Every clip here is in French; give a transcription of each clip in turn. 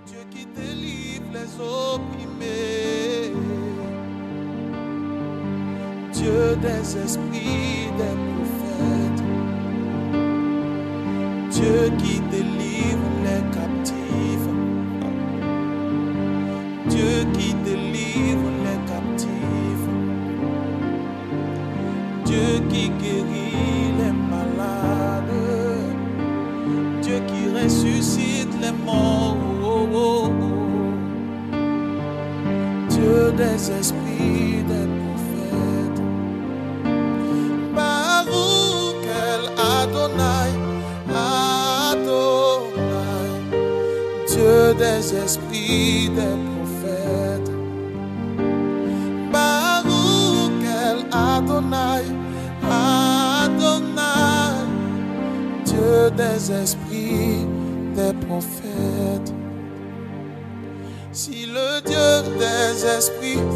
Dieu qui délivre les opprimés, Dieu des esprits, des prophètes, Dieu qui délivre les captifs, Dieu qui délivre les captifs, Dieu qui guérit les malades, Dieu qui ressuscite les morts, Dieu des esprits, des prophètes, Baruch El Adonai, Adonai, Dieu des esprits, des prophètes, Baruch El Adonai, Adonai, Dieu des esprits, des prophètes. Si le Dieu des esprits,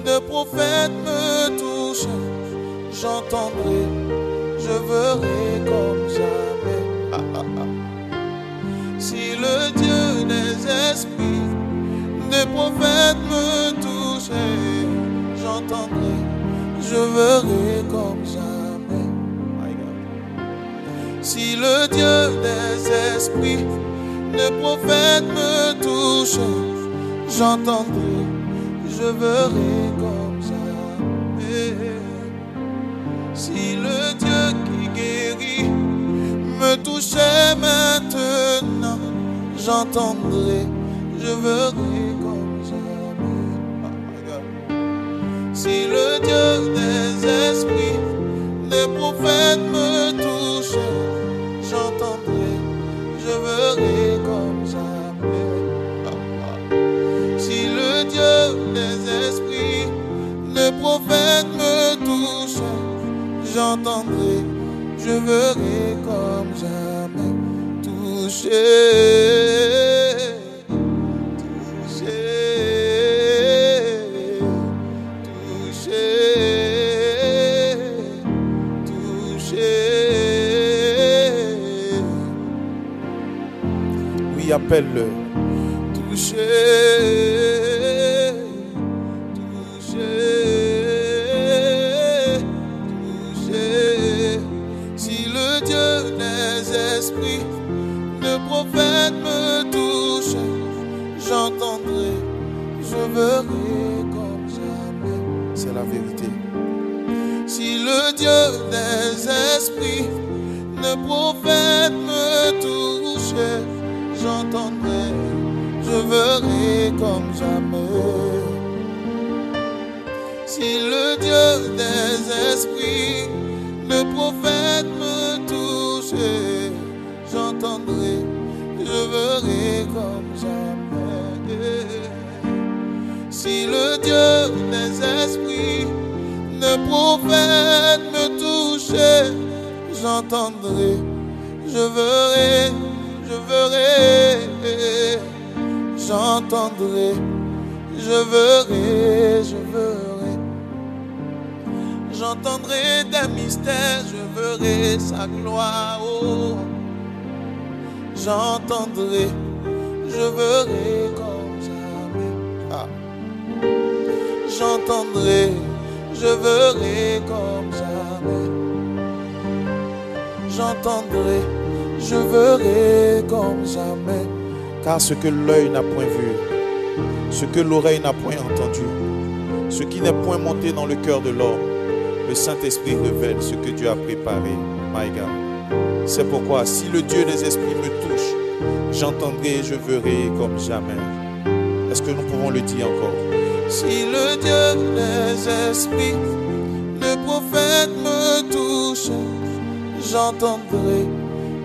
de prophètes me touche, j'entendrai, je verrai comme jamais. Si le Dieu des esprits, de prophètes me touche, j'entendrai, je verrai comme jamais. Si le Dieu des esprits, de prophètes me touche, j'entendrai, je verrai comme jamais. Si le Dieu qui guérit me touchait maintenant, j'entendrai, je verrai comme jamais. Si le Dieu des esprits, des prophètes me touche, j'entendrai, je verrai comme jamais. Si le Dieu des esprits, des prophètes me touche, j'entendrai, je verrai comme jamais. Toucher, toucher, toucher, toucher. Oui, appelle-le. Toucher, toucher, toucher. Si le Dieu des esprits, de prophètes me touche, j'entendrai, je verrai comme jamais. C'est la vérité. Si le Dieu des esprits, de prophètes me touche, j'entendrai, je verrai comme jamais. Si le Dieu des esprits, de prophètes me touche, j'entendrai, je verrai comme jamais. Si le Dieu des esprits, de prophètes me touche, j'entendrai, je verrai, j'entendrai, je verrai, j'entendrai des mystères, je verrai sa gloire, oh. J'entendrai, je verrai comme jamais. Ah. J'entendrai, je verrai comme jamais. J'entendrai, je verrai comme jamais. Car ce que l'œil n'a point vu, ce que l'oreille n'a point entendu, ce qui n'est point monté dans le cœur de l'homme, le Saint-Esprit révèle ce que Dieu a préparé. My God. C'est pourquoi si le Dieu des esprits me touche, j'entendrai et je verrai comme jamais. Est-ce que nous pouvons le dire encore? Si le Dieu des esprits, le prophète me touche, j'entendrai,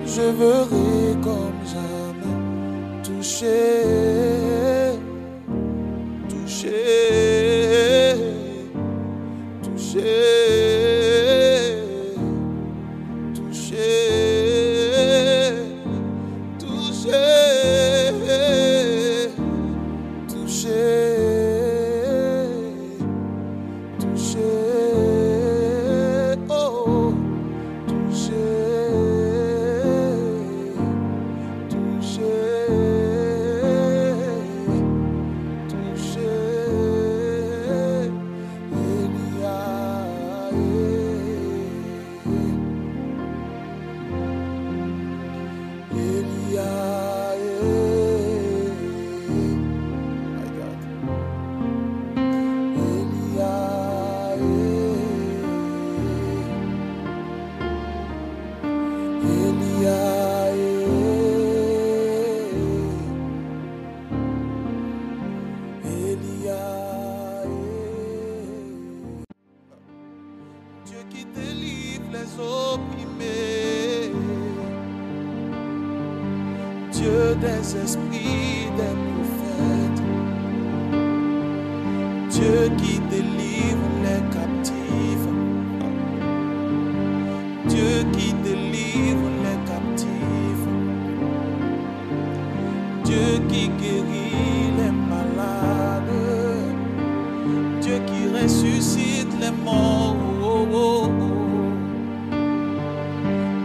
je verrai comme jamais. Toucher, toucher, toucher, toucher, toucher, toucher, toucher, oh, toucher, toucher. des esprits, des prophètes, Dieu qui délivre les captifs, Dieu qui délivre les captifs, Dieu qui guérit les malades, Dieu qui ressuscite les morts,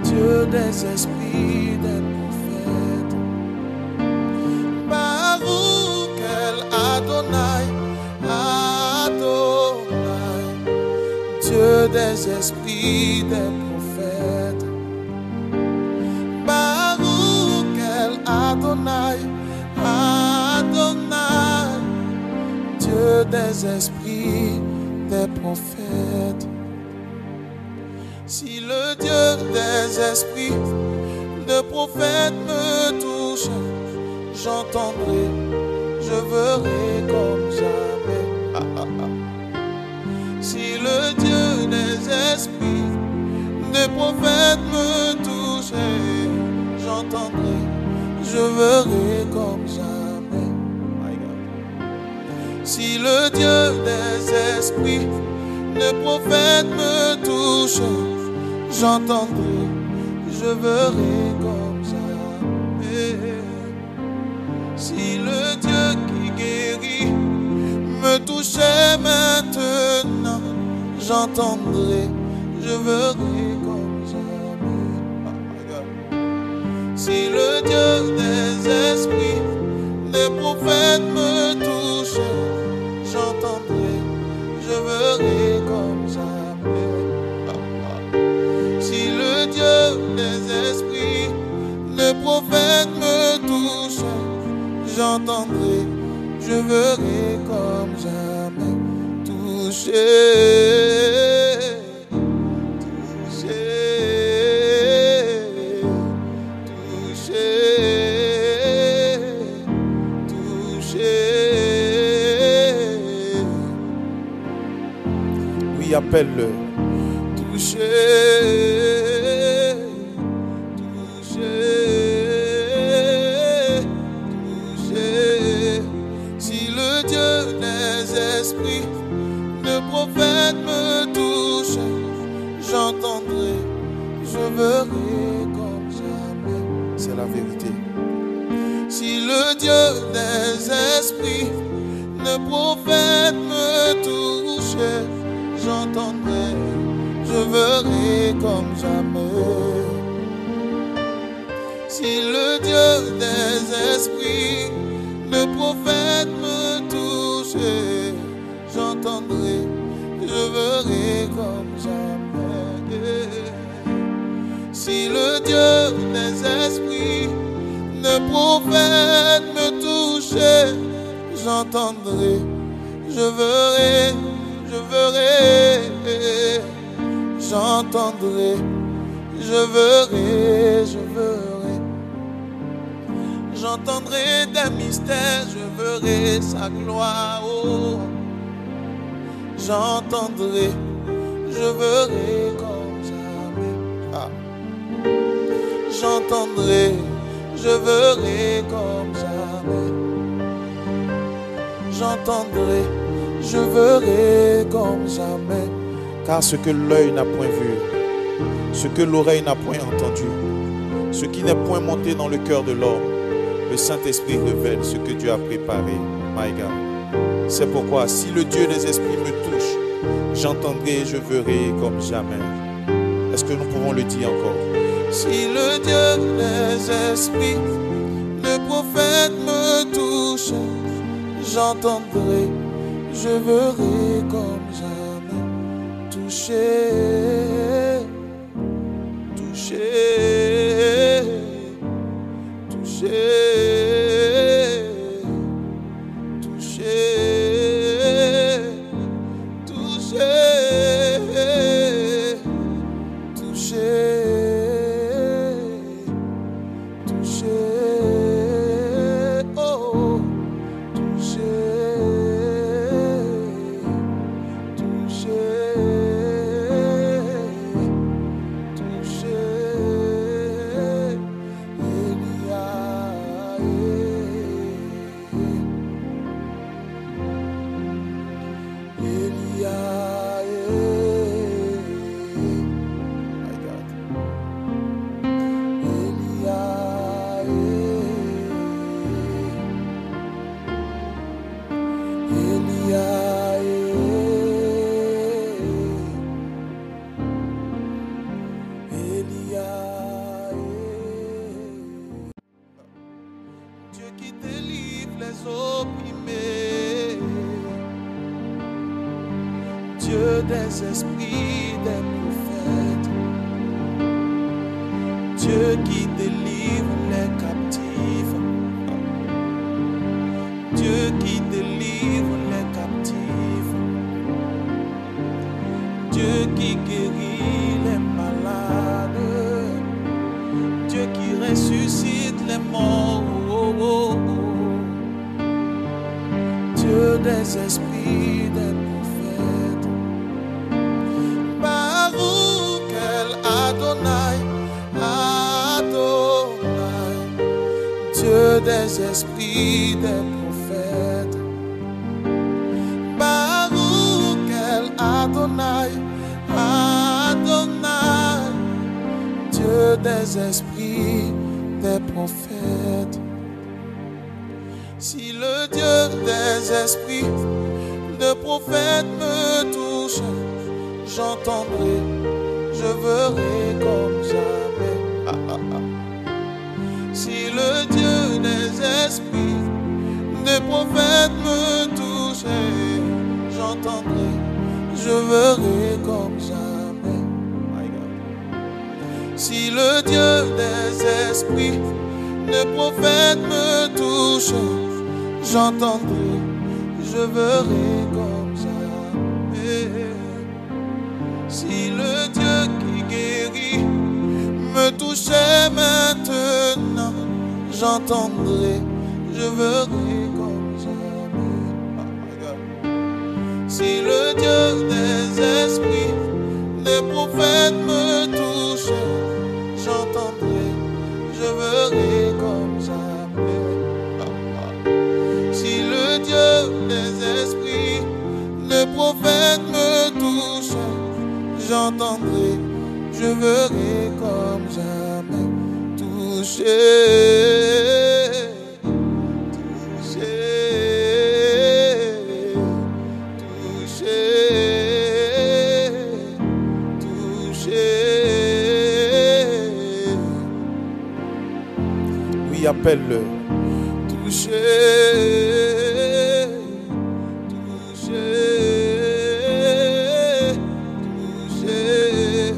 Dieu des esprits, des prophètes, Baruch el Adonai, Adonai, Dieu des esprits, des prophètes, Baruch el Adonai, Adonai, Dieu des esprits, des prophètes. Si le Dieu des esprits, de prophètes me touche, j'entendrai, je verrai comme jamais. Si le Dieu des esprits, de prophètes me touche, j'entendrai, je verrai comme jamais. Si le Dieu des esprits, de prophètes me touche, j'entendrai, je verrai comme jamais. Si le Dieu qui guérit me touchait maintenant, j'entendrai, je verrai comme jamais. Si le Dieu des esprits, des prophètes me touche, j'entendrai, je verrai comme jamais. Si le Dieu des esprits, des prophètes me touche, j'entendrai, je verrai comme jamais. Toucher, toucher, toucher, toucher. Oui, appelle-le. Toucher. Prophète me touche, j'entendrai, je verrai comme jamais. C'est la vérité. Si le Dieu des esprits, le prophète me touche, j'entendrai, je verrai comme jamais. Si le Dieu des esprits, le prophète me touche, j'entendrai, je verrai comme jamais. Si le Dieu des esprits, le prophète me touche, j'entendrai, je verrai, j'entendrai, je verrai. J'entendrai des mystères, je verrai sa gloire. Oh. J'entendrai, je verrai comme jamais. J'entendrai, je verrai comme jamais. J'entendrai, je verrai comme jamais. Car ce que l'œil n'a point vu, ce que l'oreille n'a point entendu, ce qui n'est point monté dans le cœur de l'homme, le Saint-Esprit révèle ce que Dieu a préparé. My God. C'est pourquoi si le Dieu des esprits me touche, j'entendrai et je verrai comme jamais. Est-ce que nous pouvons le dire encore? Si le Dieu des esprits, le prophète me touche, j'entendrai, je verrai comme jamais. Toucher, toucher, toucher. Dieu qui délivre les opprimés, Dieu des esprits, des prophètes, Dieu qui délivre les captifs, Dieu qui délivre les captifs, Dieu qui guérit les malades, Dieu qui ressuscite les morts. Dieu des esprits, des prophètes, Baruch el Adonai, Adonai, Dieu des esprits, des prophètes, Baruch el Adonai, Adonai, Dieu des esprits, des prophètes. Si le Dieu des esprits, de prophètes me touche, j'entendrai, je verrai comme jamais. Si le Dieu des esprits, de prophètes me touche, j'entendrai, je verrai comme jamais. Si le Dieu des esprits, de prophètes me touche, j'entendrai, je verrai comme jamais. Si le Dieu qui guérit me touchait maintenant, j'entendrai, je verrai comme jamais. Si le Dieu des esprits, des prophètes me touche, j'entendrai, je verrai comme jamais. Si le Dieu des esprits, les prophètes me touchent, j'entendrai, je verrai comme jamais. Toucher, toucher, toucher. Oui, appelle-le. Toucher, toucher, toucher.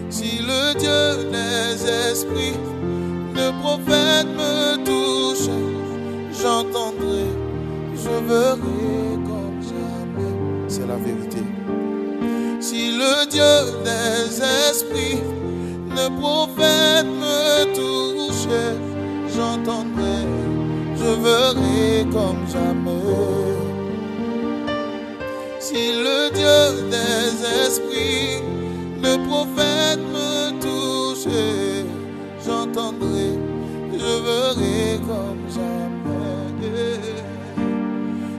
Si le Dieu des esprits, de prophètes me touche, j'entendrai, je verrai comme jamais. C'est la vérité. Si le Dieu des esprits, de prophètes me touche, j'entendrai, je verrai comme jamais. Si le Dieu des esprits, de prophètes me touche, j'entendrai, je verrai comme jamais.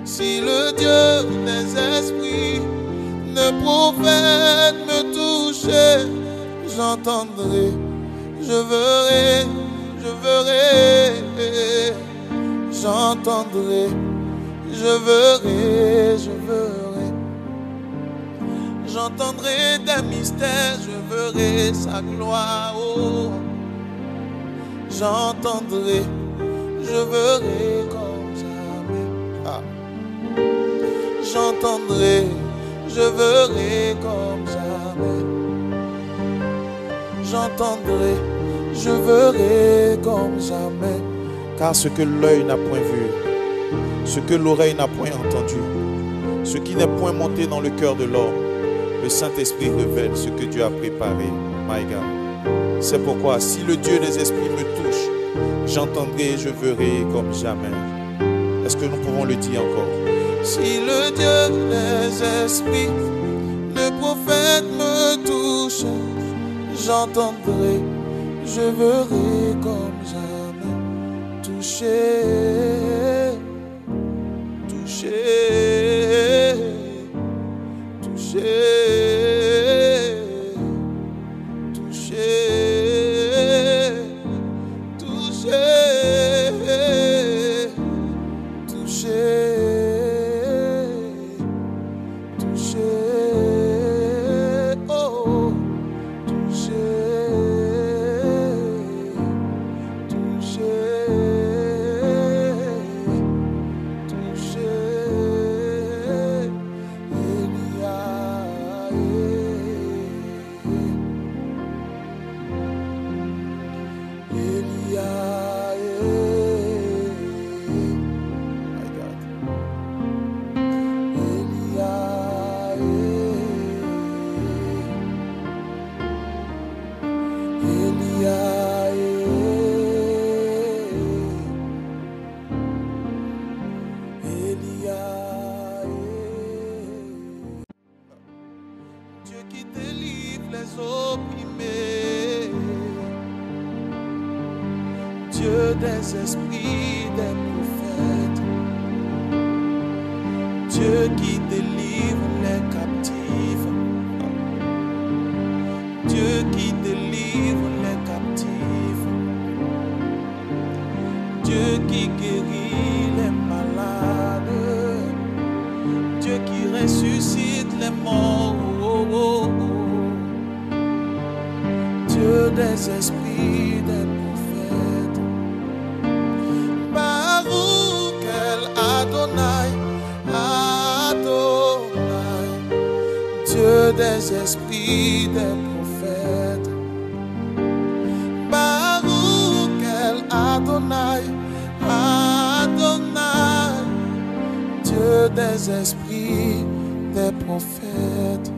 Si le Dieu des esprits, de prophètes me touche, j'entendrai, je verrai, je verrai. J'entendrai, je verrai, je verrai. J'entendrai des mystères, je verrai sa gloire. Oh. J'entendrai, je verrai comme jamais. Ah. J'entendrai, je verrai comme jamais. J'entendrai, je verrai comme jamais. Car ce que l'œil n'a point vu, ce que l'oreille n'a point entendu, ce qui n'est point monté dans le cœur de l'homme, le Saint-Esprit révèle ce que Dieu a préparé. My God. C'est pourquoi si le Dieu des esprits me touche, j'entendrai et je verrai comme jamais. Est-ce que nous pouvons le dire encore? Si le Dieu des esprits, le prophète me touche, j'entendrai, je verrai comme jamais. toucher, toucher, Dieu qui délivre les opprimés, Dieu des esprits, des prophètes, Dieu qui délivre les captifs, Dieu qui délivre les captifs, Dieu qui guérit les malades, Dieu qui ressuscite les morts. Dieu des esprits, des prophètes, Baruch El Adonai, Adonai, Dieu des esprits, des prophètes, Baruch El Adonai, Adonai, Dieu des esprits, des prophètes.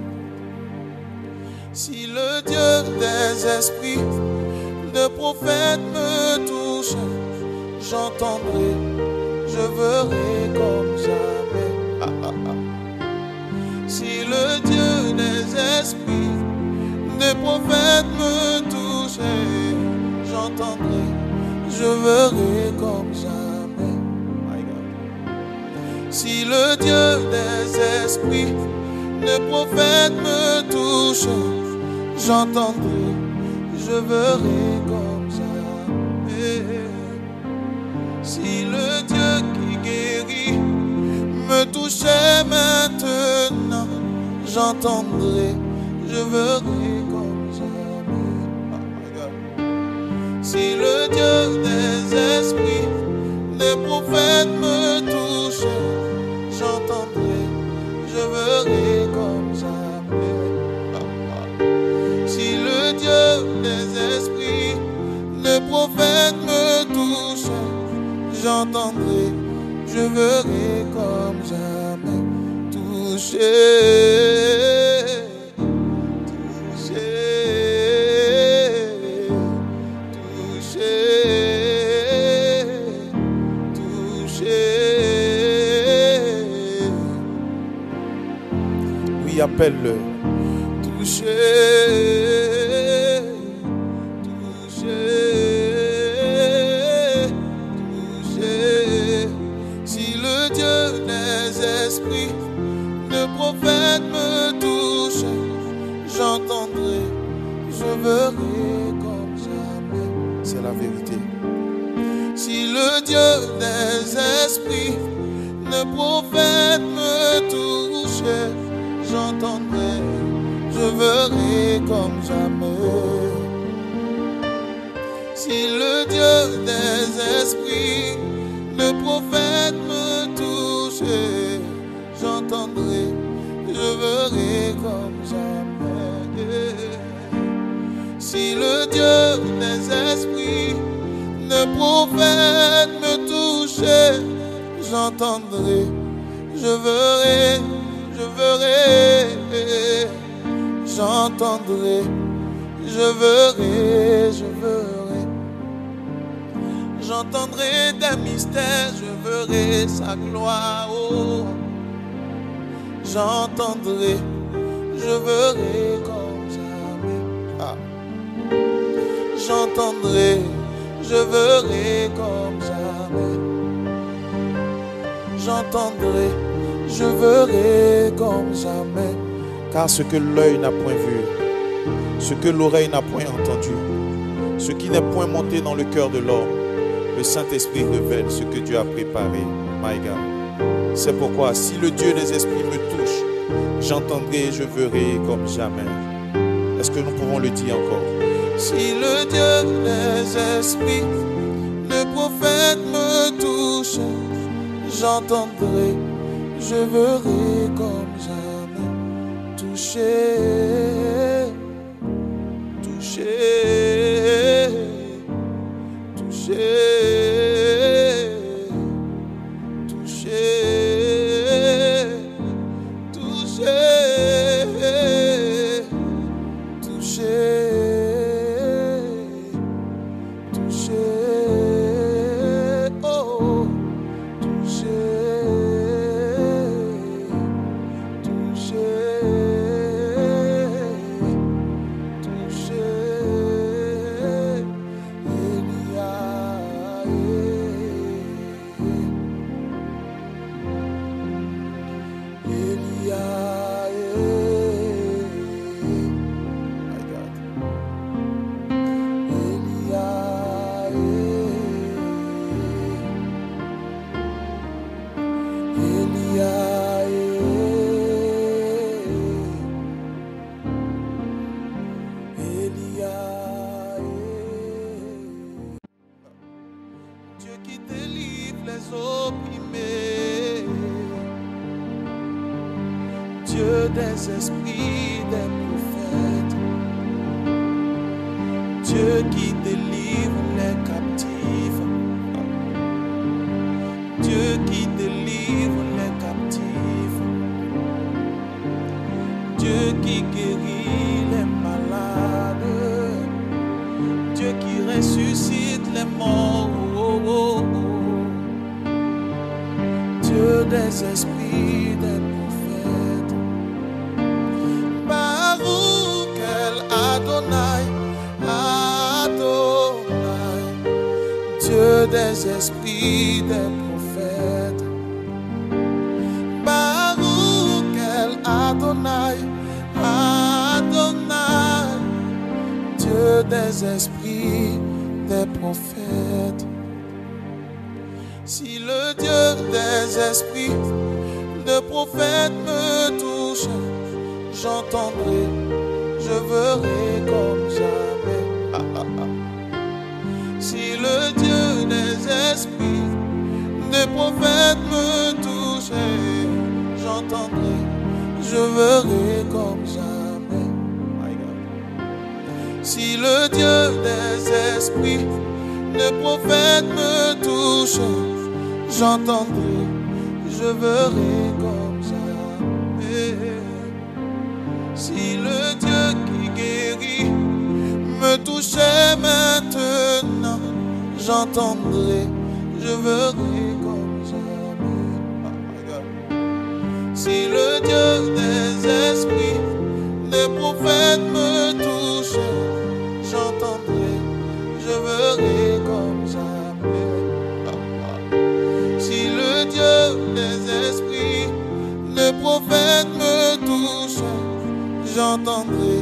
Si le Dieu des esprits, de prophètes me touche, j'entendrai, je verrai comme jamais. Si le Dieu des esprits, de prophètes me touche, j'entendrai, je verrai comme jamais. Si le Dieu des esprits, de prophètes me touche, j'entendrai, je verrai comme jamais. Si le Dieu qui guérit me touchait maintenant, j'entendrai, je verrai comme jamais. Si le Dieu des esprits, des prophètes me touche, j'entendrai, je verrai comme jamais. Si le Dieu des esprits, des prophètes me touche, j'entendrai, je verrai comme jamais. Toucher, toucher. Oui, appelle-le. Toucher, toucher, toucher. Si le Dieu des esprits, de prophètes me touche, j'entendrai, je verrai comme jamais. C'est la vérité. Si le Dieu des esprits, de prophètes me touche, j'entendrai, je verrai comme jamais. Si le Dieu des esprits, le prophète me touche, j'entendrai, je verrai comme jamais. Si le Dieu des esprits, le prophète me touche, j'entendrai, je verrai, j'entendrai, je verrai, j'entendrai des mystères, je verrai sa gloire. Oh. J'entendrai, je verrai comme jamais. Ah. J'entendrai, je verrai comme jamais. j'entendrai, je verrai comme jamais. Car ce que l'œil n'a point vu, ce que l'oreille n'a point entendu, ce qui n'est point monté dans le cœur de l'homme, le Saint-Esprit révèle ce que Dieu a préparé. My God. C'est pourquoi si le Dieu des esprits me touche, j'entendrai et je verrai comme jamais. Est-ce que nous pouvons le dire encore? Si le Dieu des esprits, le prophète me touche, j'entendrai, je verrai comme jamais. Touché, touché, touché, touché, touché, touché, touché, oh, touché, touché. Dieu qui délivre les opprimés, Dieu des esprits, des prophètes, Dieu qui délivre les captifs, Dieu qui délivre les captifs, Dieu qui guérit les malades, Dieu qui ressuscite les morts. Dieu des esprits, des prophètes, Baruch el Adonai, Adonai. Dieu des esprits, des prophètes, Baruch el Adonai, Adonai. Dieu des esprits, des prophètes. Si le Dieu des esprits, de prophètes me touche, j'entendrai, je verrai comme jamais. Si le Dieu des esprits, de prophètes me touche, j'entendrai, je verrai comme jamais. Si le Dieu des esprits, de prophètes me touche, j'entendrai, je verrai comme jamais. Si le Dieu qui guérit me touchait maintenant, j'entendrai, je verrai comme jamais. Si le Dieu des esprits, des prophètes me touche, j'entendrai, je verrai comme jamais. Si le Dieu des esprits, des prophètes me touche, j'entendrai,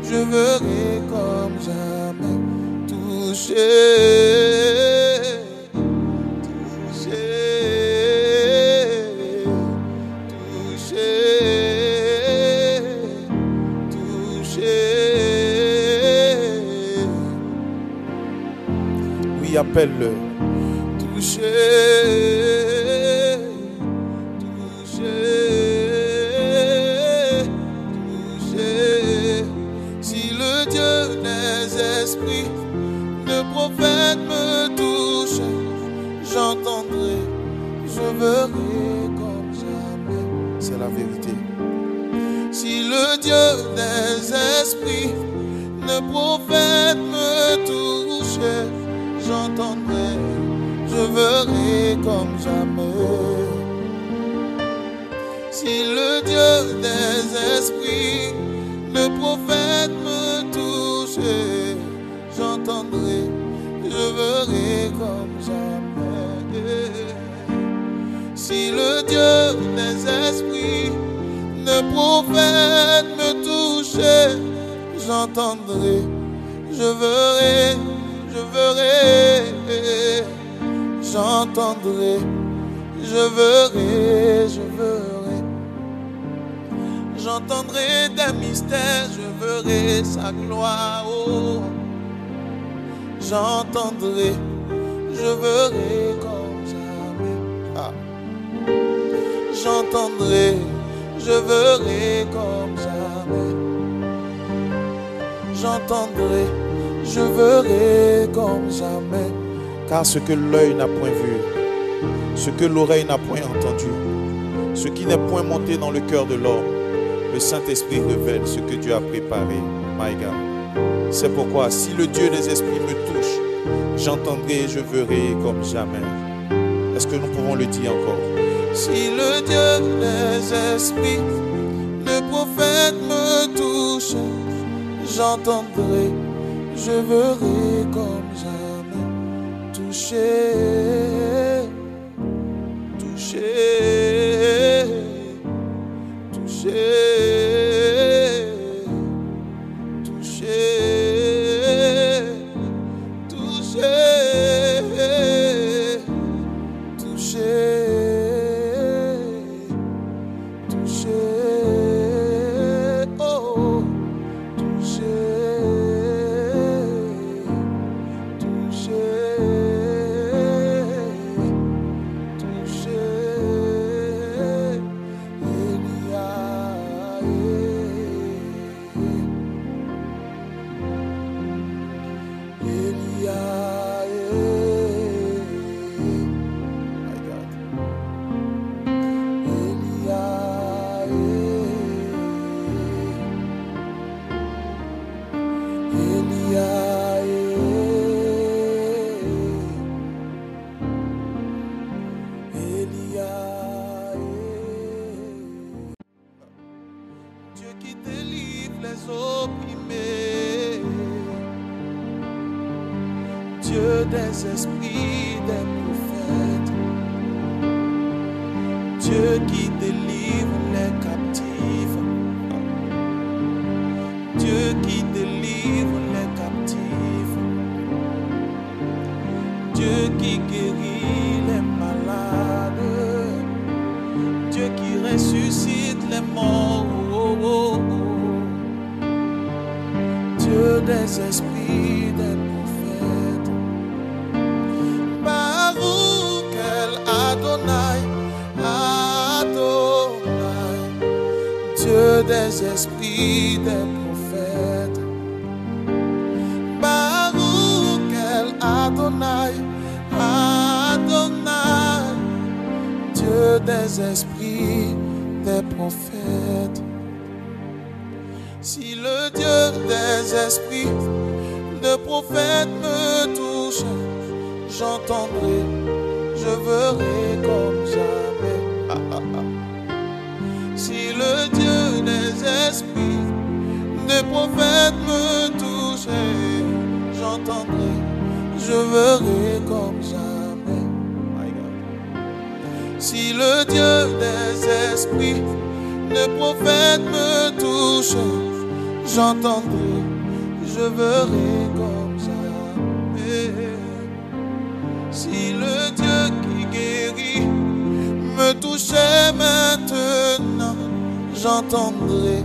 je verrai comme jamais. Touché, touché, touché, touché. Oui, appelle-le. Touché, touché, touché. Si le Dieu des esprits, de prophètes me touche, j'entendrai, je verrai comme jamais. C'est la vérité. Si le Dieu des esprits, de prophètes me touche, j'entendrai, je verrai comme jamais. Si le Dieu des esprits, le prophète me touche, j'entendrai, je verrai comme jamais. Si le le Dieu des esprits ne prophète me toucher, j'entendrai, je verrai, j'entendrai, je verrai, j'entendrai des mystères, je verrai sa gloire, oh. J'entendrai, je verrai comme jamais. Ah. J'entendrai, je verrai comme jamais. J'entendrai, je verrai comme jamais. Car ce que l'œil n'a point vu, ce que l'oreille n'a point entendu, ce qui n'est point monté dans le cœur de l'homme, le Saint-Esprit révèle ce que Dieu a préparé. My God. C'est pourquoi si le Dieu des esprits me touche, j'entendrai et je verrai comme jamais. Est-ce que nous pouvons le dire encore? Si le Dieu des esprits, le prophète me touche, j'entendrai, je verrai comme jamais. Toucher, toucher, toucher. Dieu des esprits, des prophètes, Dieu qui délivre les captifs, Dieu qui délivre les captifs, Dieu qui guérit les malades, Dieu qui ressuscite les morts, Dieu des esprits, des prophètes, Baruch el Adonai, Adonai, Dieu des esprits, des prophètes, Baruch el Adonai, Adonai, Dieu des esprits, des prophètes. Si le Dieu des esprits, de prophètes me touche, j'entendrai, je verrai comme jamais. Si le Dieu des esprits, de prophètes me touche, j'entendrai, je verrai comme jamais. Si le Dieu des esprits, de prophètes me touche, j'entendrai, je verrai comme jamais. Si le Dieu qui guérit me touchait maintenant, j'entendrai,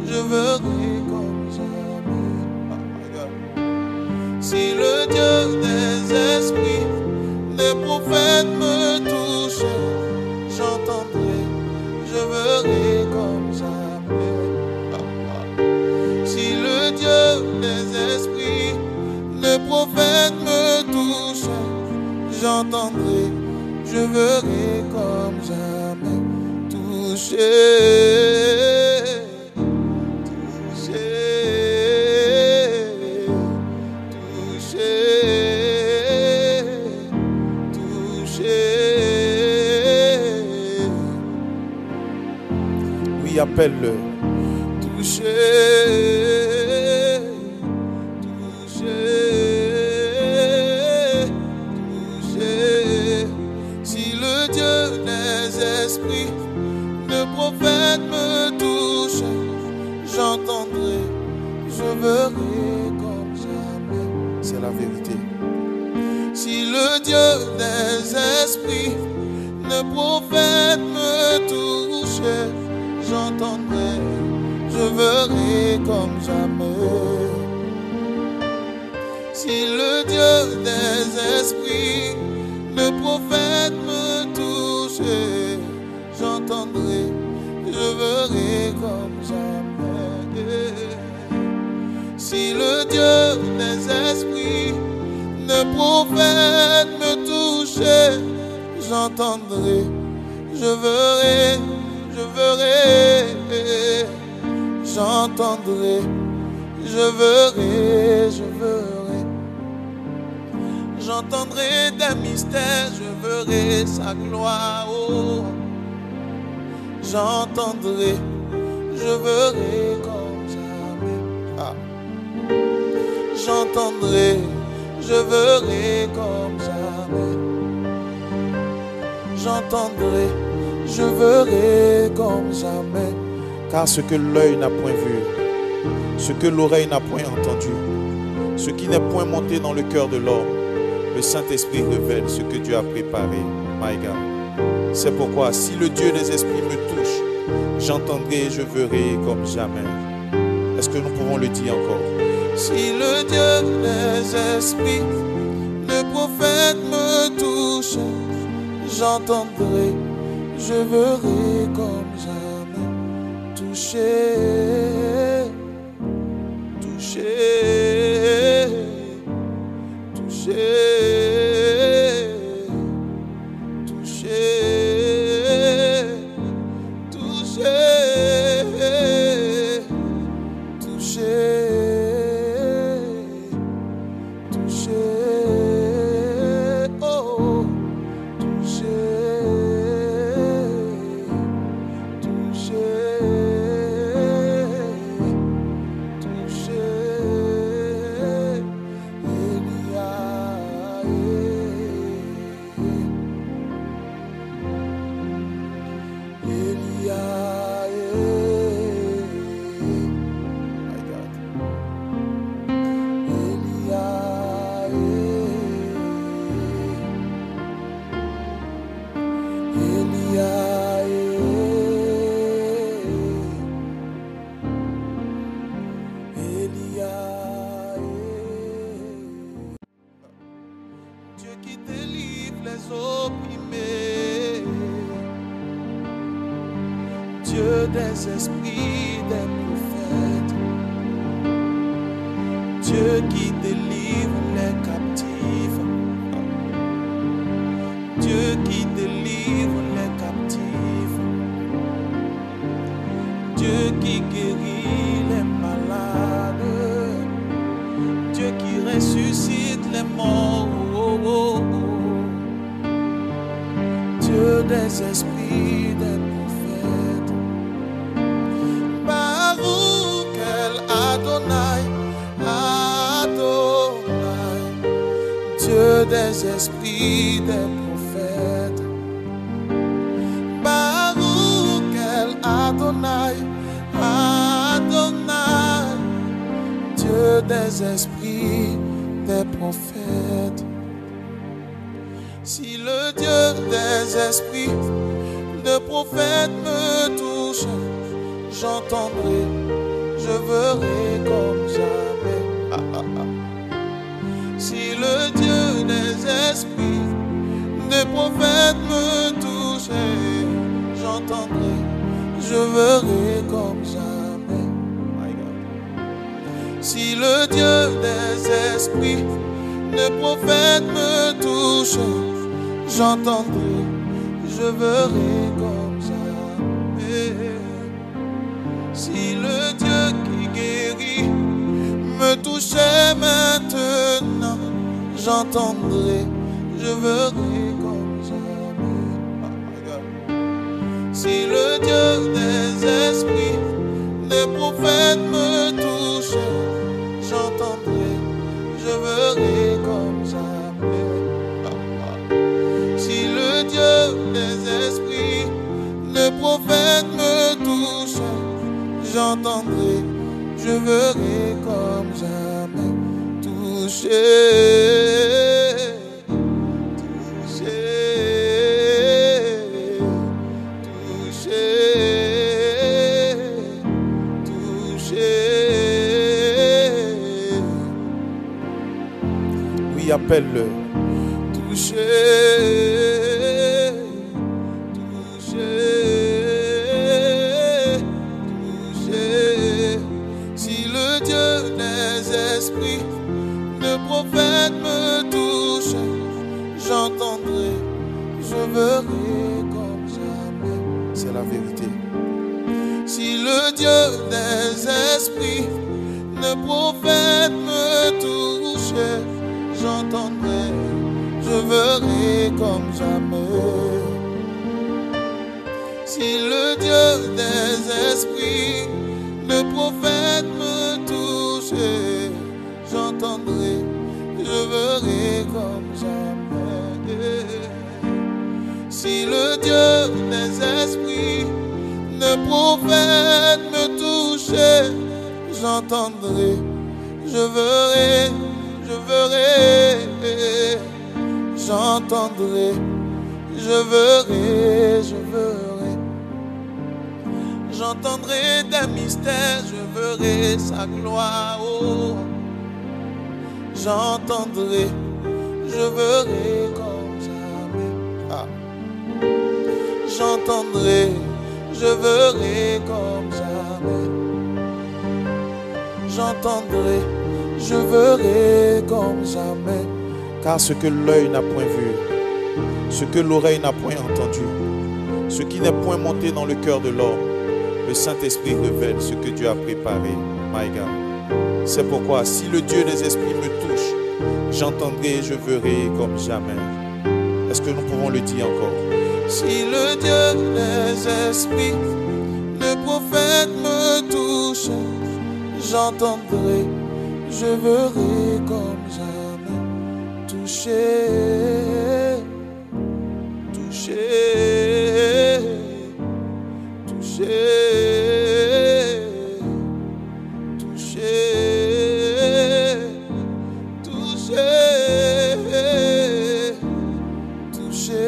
je verrai comme jamais. Si le Dieu des esprits, des prophètes me touche, j'entendrai, je verrai comme jamais. Si le Dieu des esprits, les prophètes me touchent, j'entendrai, je verrai comme jamais. Toucher, toucher, toucher, toucher. Oui, appelle-le. Toucher. Si le Dieu des esprits de prophètes me touchent, j'entendrai, je verrai comme jamais. C'est la vérité. Si le Dieu des esprits de prophètes me touche, j'entendrai, je verrai comme jamais. Si le Dieu des esprits de prophètes me touche, j'entendrai, je verrai comme jamais. Si le Dieu des esprits de prophètes me touche, j'entendrai, je verrai, j'entendrai, je verrai, j'entendrai des mystères, je verrai sa gloire, oh. J'entendrai, je verrai comme jamais. Ah. J'entendrai, je verrai comme jamais. J'entendrai, je verrai comme jamais. Car ce que l'œil n'a point vu, ce que l'oreille n'a point entendu, ce qui n'est point monté dans le cœur de l'homme, le Saint-Esprit révèle ce que Dieu a préparé. My God. C'est pourquoi si le Dieu des esprits me touche, j'entendrai et je verrai comme jamais. Est-ce que nous pouvons le dire encore? Si le Dieu des esprits, le prophète me touche, j'entendrai, je verrai comme jamais. Toucher, toucher, toucher, Dieu qui délivre les opprimés, Dieu des esprits, des prophètes, Dieu qui délivre les captifs, Dieu qui délivre les captifs, Dieu qui guérit les malades, Dieu qui ressuscite les morts. Dieu des esprits, des prophètes, Baruch el Adonai, Adonai. Dieu des esprits, des prophètes, Baruch el Adonai, Adonai. Dieu des esprits, des prophètes. Si le Dieu des esprits de prophètes me touche, j'entendrai, je verrai comme jamais. Si le Dieu des esprits de prophètes me touche, j'entendrai, je verrai comme jamais. Si le Dieu des esprits de prophètes me touche, j'entendrai, je verrai comme jamais. Si le Dieu qui guérit me touchait maintenant, j'entendrai, je verrai comme jamais. Si le Dieu des esprits, des prophètes me touche, j'entendrai, je verrai comme jamais. Si le Dieu des esprits j'entendrai, je verrai comme jamais. Touché, touché, touché, touché. Oui, appelle-le. Touché, touché, touché. Si le Dieu des esprits, le prophète me touche, j'entendrai, je verrai comme jamais. C'est la vérité. Si le Dieu des esprits, le prophète me touche, j'entendrai, je verrai comme jamais. Si le Dieu des esprits, le prophète me touche, j'entendrai, je verrai comme jamais. Si le Dieu des esprits, le prophète me touche, j'entendrai, je verrai, j'entendrai, je verrai, j'entendrai des mystères, je verrai sa gloire. Oh. J'entendrai, je verrai comme jamais. Ah. J'entendrai, je verrai comme jamais. J'entendrai, je verrai comme jamais. Car ce que l'œil n'a point vu, ce que l'oreille n'a point entendu, ce qui n'est point monté dans le cœur de l'homme, le Saint-Esprit révèle ce que Dieu a préparé. My God. C'est pourquoi si le Dieu des esprits me touche, j'entendrai et je verrai comme jamais. Est-ce que nous pouvons le dire encore? Si le Dieu des esprits, le prophète me touche, j'entendrai, je verrai comme jamais. Touché, touché, touché, touché, touché, touché,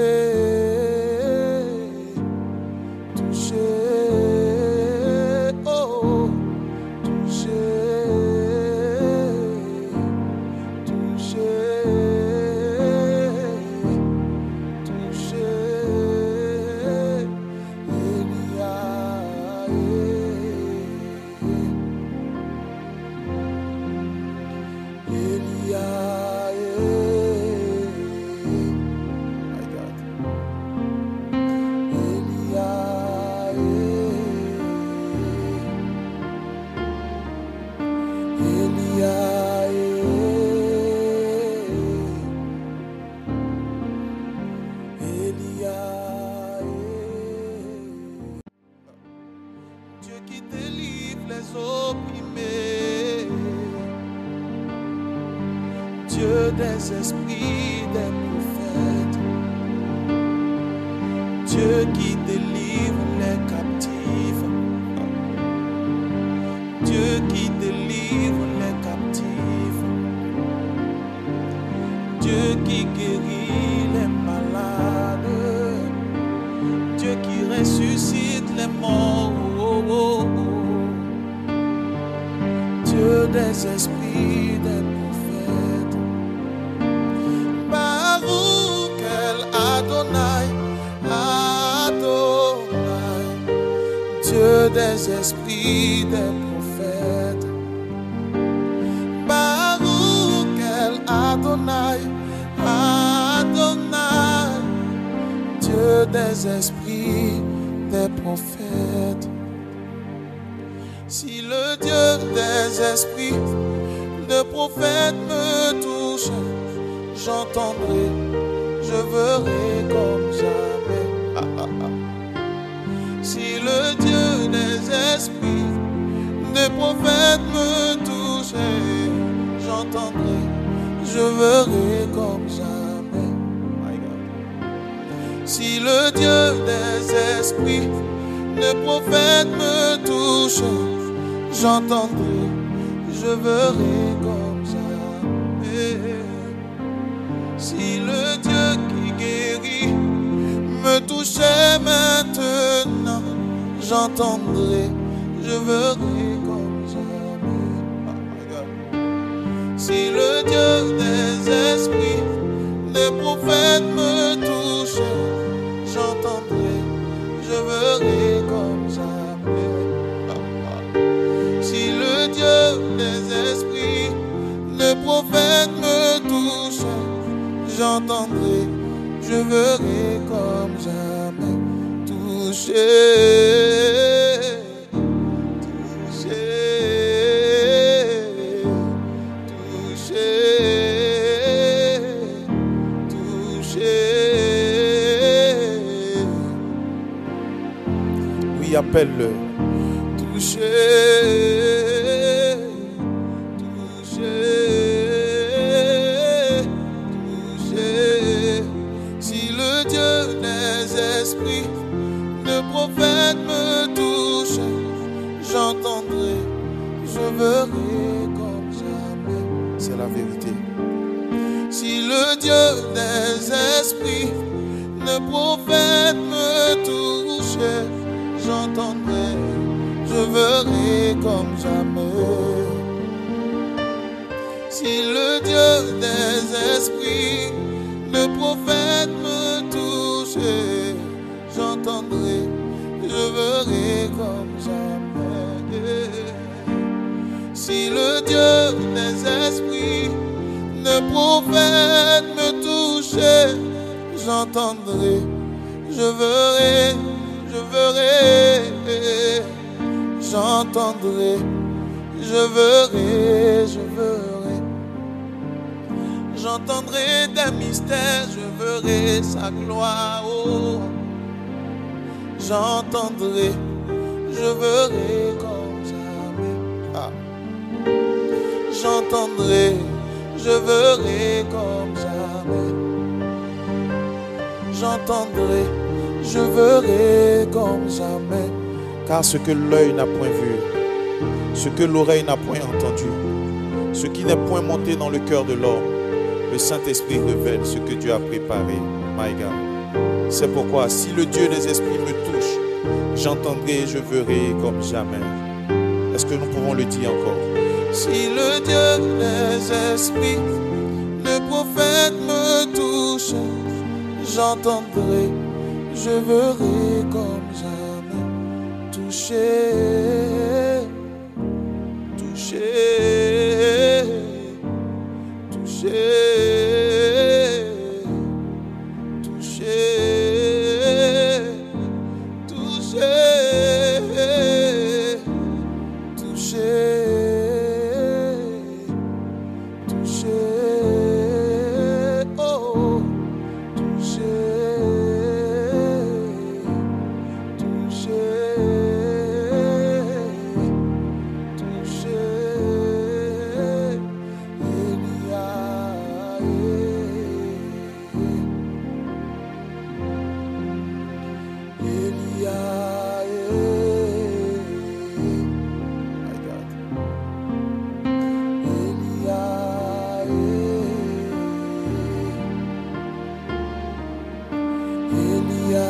touché, oh, touché, touché, touché, Elia, Elia, my God, Elia, Elia, Elia, Dieu qui délivre les opprimés, Dieu des esprits, des prophètes, Dieu qui délivre les captifs, Dieu qui délivre les captifs, Dieu qui guérit les malades, Dieu qui ressuscite les morts, Dieu des esprits, des prophètes, Baruch El Adonai, Adonai, Dieu des esprits, des prophètes, Baruch El Adonai, Adonai, Dieu des esprits, des prophètes. Si le Dieu des esprits, de prophètes me touche, j'entendrai, je verrai comme jamais. Si le Dieu des esprits, de prophètes me touche, j'entendrai, je verrai comme jamais. My God. Si le Dieu des esprits, le prophète me touche, j'entendrai, je verrai comme jamais. Si le Dieu qui guérit me touchait maintenant, j'entendrai, je verrai comme jamais. Oh my God. Si le Dieu des esprits, des prophètes me touchait, j'entendrai, je verrai comme jamais. Si le Dieu des esprits, des prophètes me touchait, j'entendrai, je verrai comme jamais. Toucher, toucher, toucher, toucher. Oui, appelle-le. Toucher, toucher, toucher. Si le Dieu des esprits, le prophète me touche, j'entendrai, je verrai comme jamais. C'est la vérité. Si le Dieu des esprits, le prophète me touche, j'entendrai, je verrai comme jamais. Si le Dieu des esprits, le prophète me touche, j'entendrai, je verrai comme jamais. Si le Dieu des esprits, le prophète me touche, j'entendrai, je verrai, je verrai, j'entendrai, je verrai, je verrai. J'entendrai des mystères, je verrai sa gloire. Oh. J'entendrai, je verrai comme jamais. Ah. J'entendrai, je verrai comme jamais. J'entendrai, je verrai comme jamais. Car ce que l'œil n'a point vu, ce que l'oreille n'a point entendu, ce qui n'est point monté dans le cœur de l'homme, le Saint-Esprit révèle ce que Dieu a préparé. My God. C'est pourquoi si le Dieu des esprits me touche, j'entendrai et je verrai comme jamais. Est-ce que nous pouvons le dire encore? Si le Dieu des esprits, le prophète me touche, j'entendrai, je verrai comme jamais. Toucher, toucher, toucher, toucher, toucher, toucher, toucher, oh, toucher, toucher, toucher, Elia, Elia, my God, Elia, Elia,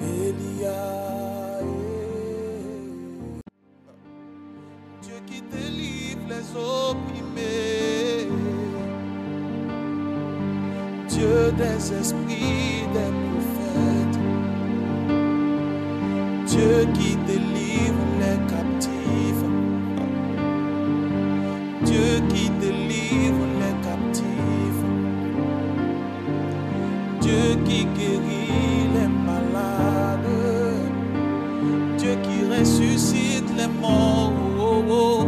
Elia, Dieu qui délivre les opprimés, Dieu des esprits, des prophètes, Dieu qui délivre les captifs, Dieu qui délivre les captifs, Dieu qui guérit les malades, Dieu qui ressuscite les morts, oh, oh, oh.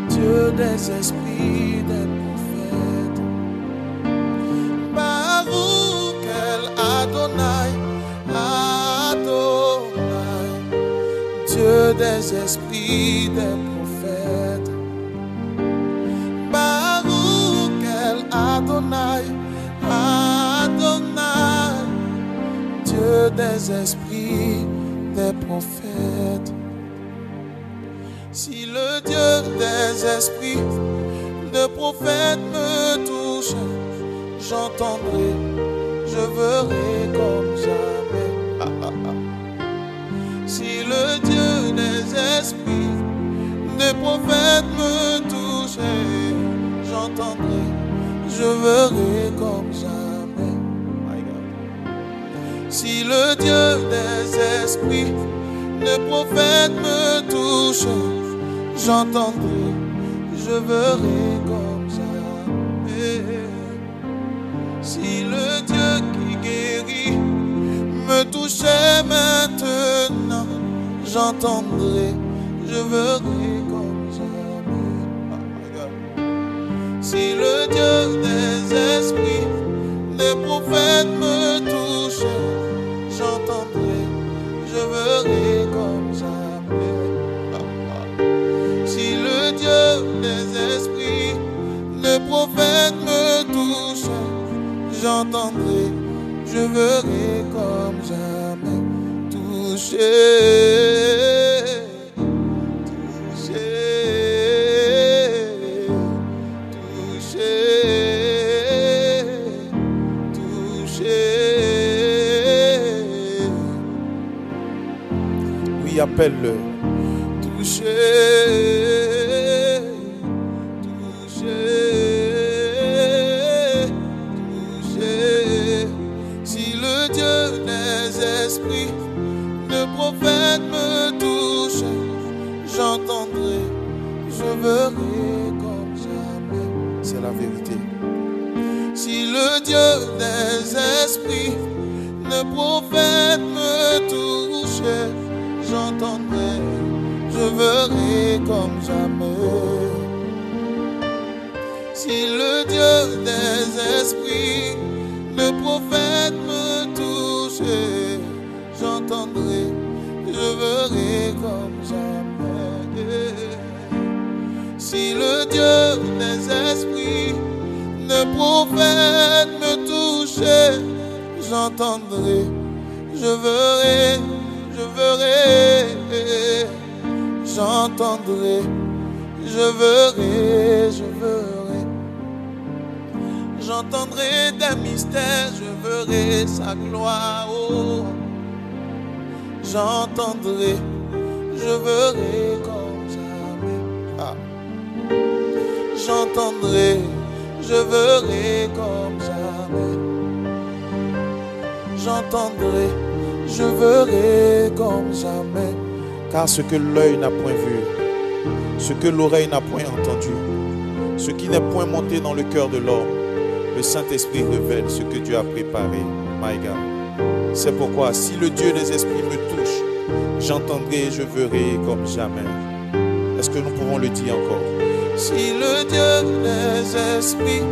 Dieu des esprits, des prophètes, Baruch El Adonai, Adonai, Dieu des esprits, des prophètes, Baruch El Adonai, Adonai, Dieu des esprits, des prophètes. Si le Dieu des esprits, des prophètes me touche, j'entendrai, je verrai comme jamais. Si le Dieu des esprits, des prophètes me touche, j'entendrai, je verrai comme jamais. My God. Si le Dieu des esprits, des prophètes me touche, j'entendrai, je verrai comme jamais. Si le Dieu qui guérit me touchait maintenant, j'entendrai, je verrai comme jamais. Oh my God. Si le Dieu des esprits, des prophètes me touche, j'entendrai, je verrai comme jamais. Si le Dieu des esprits, des prophètes me touche, j'entendrai, je verrai comme jamais. Toucher, toucher, toucher, toucher. Oui, appelle-le. Toucher, toucher, toucher. Si le Dieu des esprits, de prophètes me touche, j'entendrai, je verrai comme jamais. C'est la vérité. Si le Dieu des esprits, de prophètes me touche, j'entendrai, je verrai comme jamais. Si le Dieu des esprits, de prophètes me touche, j'entendrai, je verrai comme jamais. Si le Dieu des esprits, de prophètes me touche, j'entendrai, je verrai, j'entendrai, je verrai, j'entendrai des mystères, je verrai sa gloire. Oh. J'entendrai, je verrai comme jamais. Ah. J'entendrai, je verrai comme jamais. J'entendrai, je verrai comme jamais. Car ce que l'œil n'a point vu, ce que l'oreille n'a point entendu, ce qui n'est point monté dans le cœur de l'homme, le Saint-Esprit révèle ce que Dieu a préparé. My God. C'est pourquoi si le Dieu des esprits me touche, j'entendrai et je verrai comme jamais. Est-ce que nous pouvons le dire encore? Si le Dieu des esprits,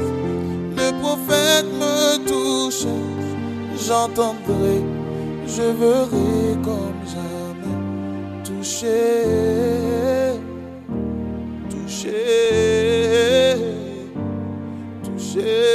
le prophète me touche, j'entendrai, je verrai comme jamais. Toucher, toucher, toucher.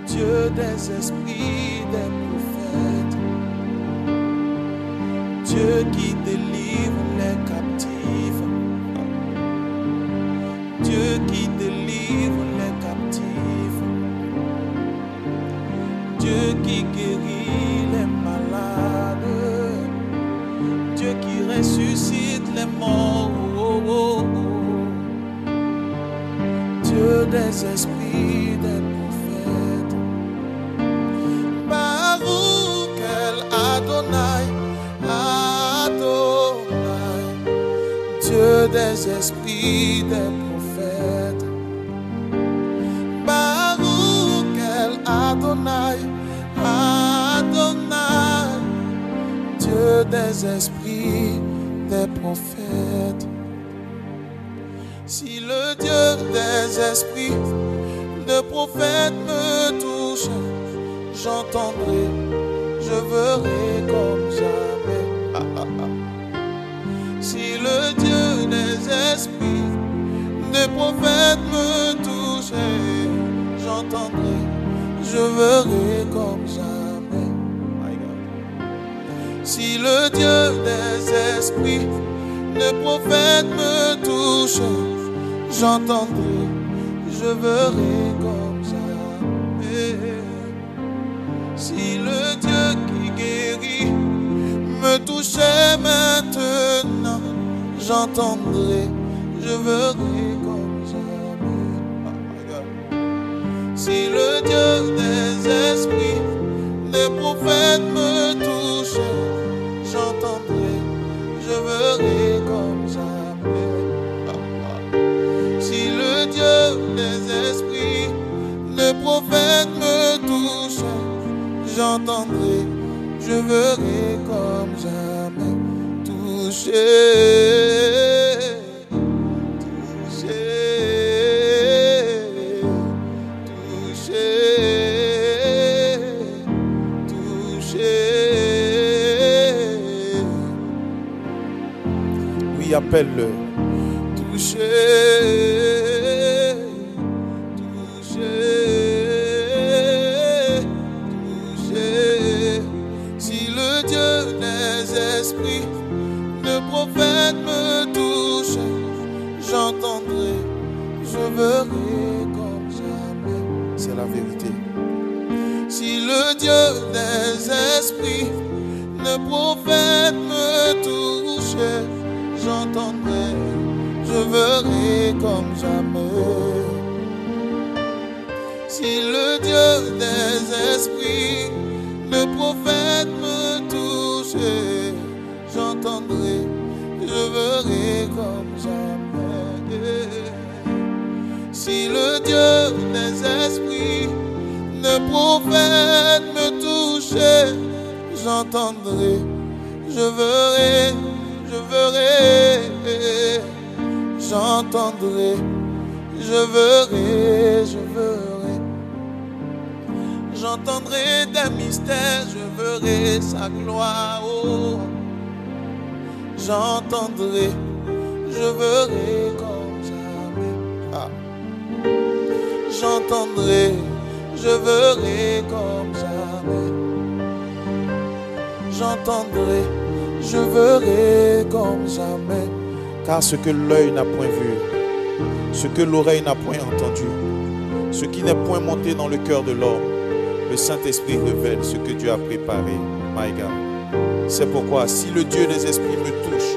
Dieu des esprits, des prophètes, Dieu qui délivre les captifs, Dieu qui délivre les captifs. ressuscite les morts. Dieu des esprits, des prophètes. Baruch el Adonai, Adonai. Dieu des esprits, des prophètes. Baruch el Adonai, Adonai. Dieu des esprits, des prophètes. Si le Dieu des esprits, de prophètes me touche, j'entendrai, je verrai comme jamais. Si le Dieu des esprits, de prophètes me touche, j'entendrai, je verrai comme jamais. Si le Dieu des esprits, de prophètes me touche, j'entendrai, je verrai comme jamais. Si le Dieu qui guérit me touchait maintenant, j'entendrai, je verrai comme jamais. Si le Dieu des esprits, des prophètes me touche, j'entendrai, je verrai comme jamais. Si le Dieu des esprits, des prophètes me touche, j'entendrai, je verrai comme jamais. Toucher, toucher, toucher, toucher. Oui, appelle-le. Toucher, toucher, toucher. Si le Dieu des esprits, de prophètes me touche, j'entendrai, je verrai comme jamais. C'est la vérité. Si le Dieu des esprits, de prophètes me touche, j'entendrai, je verrai comme jamais. Si le Dieu des esprits, de prophètes me touche, j'entendrai, je verrai comme jamais. Si le Dieu des esprits, de prophètes me touche, j'entendrai, je verrai, j'entendrai, je verrai, j'entendrai des mystères, je verrai sa gloire. Oh. J'entendrai, je verrai comme jamais. Ah. J'entendrai, je verrai comme jamais. J'entendrai, je verrai comme jamais. Car ce que l'œil n'a point vu, ce que l'oreille n'a point entendu, ce qui n'est point monté dans le cœur de l'homme, le Saint-Esprit révèle ce que Dieu a préparé. My God. C'est pourquoi si le Dieu des esprits me touche,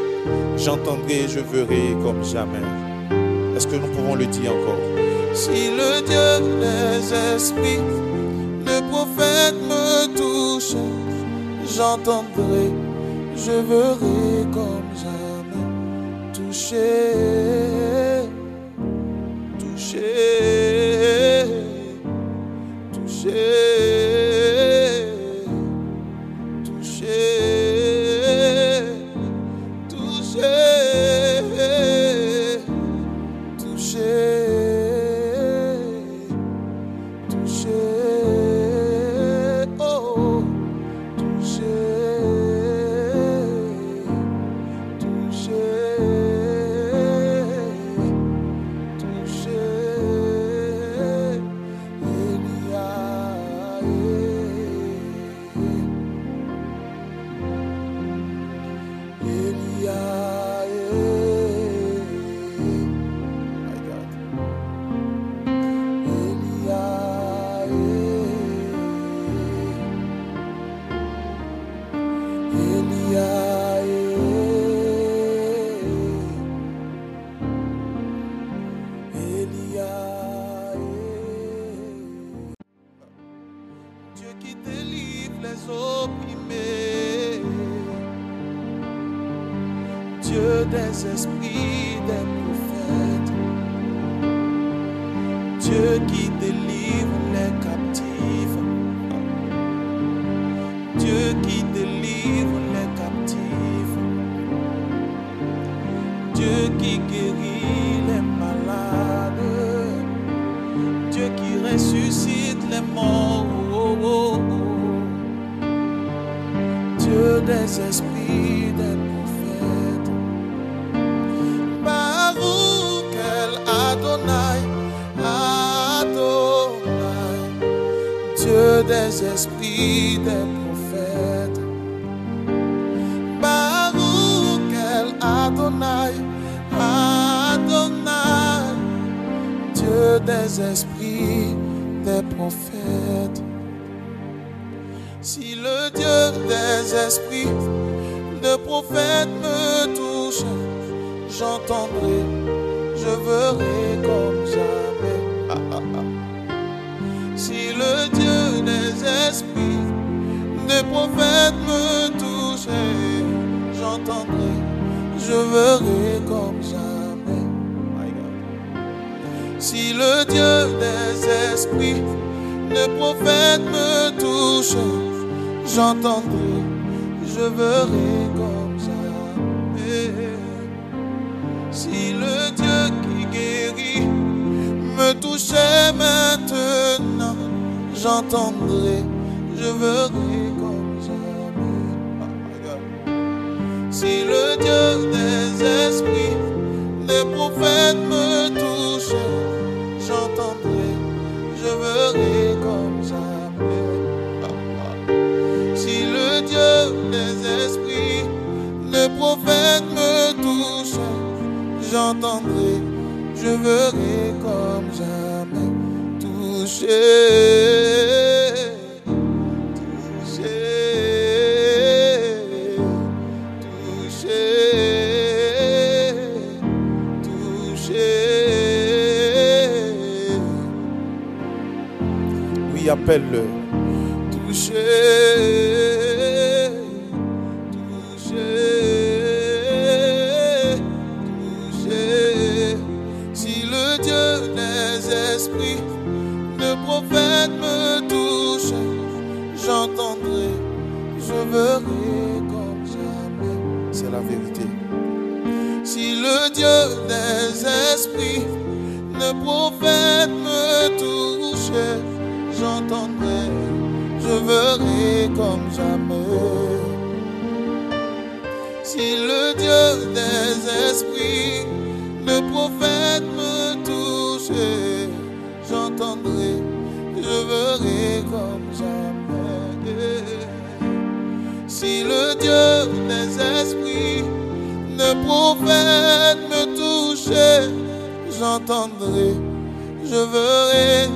j'entendrai et je verrai comme jamais. Est-ce que nous pouvons le dire encore? Si le Dieu des esprits, le prophète me touche, j'entendrai, je verrai comme jamais. Toucher, toucher, toucher, toucher, toucher, toucher, toucher, oh, toucher, toucher. Dieu des esprits, des prophètes, Dieu qui délivre les captifs, Dieu qui délivre les captifs, Dieu qui guérit les malades, Dieu qui ressuscite les morts, Dieu des esprits, des prophètes, Baruch el Adonai, Adonai, Dieu des esprits, des prophètes, Baruch el Adonai, Adonai, Dieu des esprits, des prophètes. Si le Dieu des esprits, de prophètes me touche, j'entendrai, je verrai comme jamais. Si le Dieu des esprits, de prophètes me touche, j'entendrai, je verrai comme jamais. Si le Dieu des esprits, de prophètes me touche, j'entendrai, je verrai comme jamais. Si le Dieu qui guérit me touchait maintenant, j'entendrai, je verrai comme jamais. Si le Dieu des esprits, des prophètes me touche, j'entendrai, je verrai comme jamais. Si le Dieu des esprits, des prophètes me touche, j'entendrai, je verrai comme jamais. Toucher, toucher, toucher, toucher. Oui, appelle-le. Toucher. Prophète me touche, j'entendrai, je verrai comme jamais. C'est la vérité. Si le Dieu des esprits, le prophète me touche, j'entendrai, je verrai comme jamais. Si le Dieu des esprits, le prophète me touche, j'entendrai, je verrai comme jamais. Si le Dieu des esprits, le prophète me touche, j'entendrai, je verrai,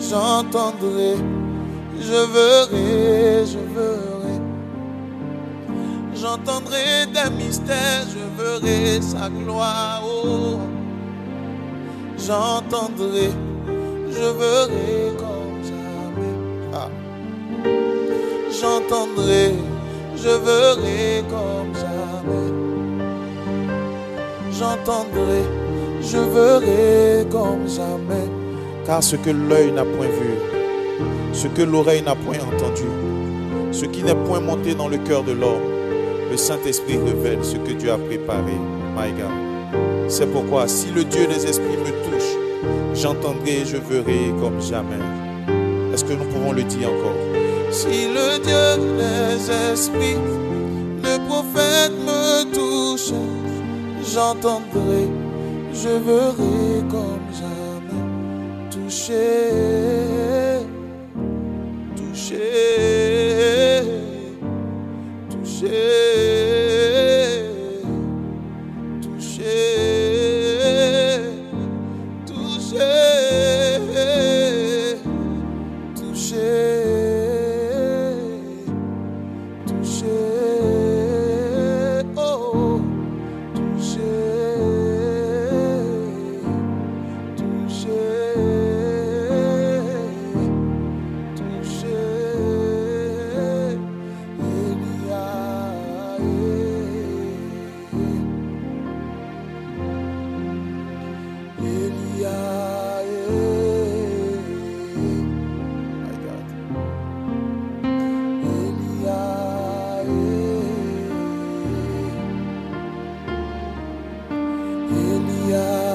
j'entendrai, je verrai, j'entendrai des mystères, je verrai sa gloire. Oh. J'entendrai, je verrai comme jamais. J'entendrai, je verrai comme jamais. J'entendrai, je verrai comme jamais. Car ce que l'œil n'a point vu, ce que l'oreille n'a point entendu, ce qui n'est point monté dans le cœur de l'homme, le Saint-Esprit révèle ce que Dieu a préparé. My God. C'est pourquoi si le Dieu des esprits me touche, j'entendrai et je verrai comme jamais. Est-ce que nous pouvons le dire encore? Si le Dieu des esprits, le prophète me touche, j'entendrai, je verrai comme jamais. Toucher, toucher, toucher. Alléluia.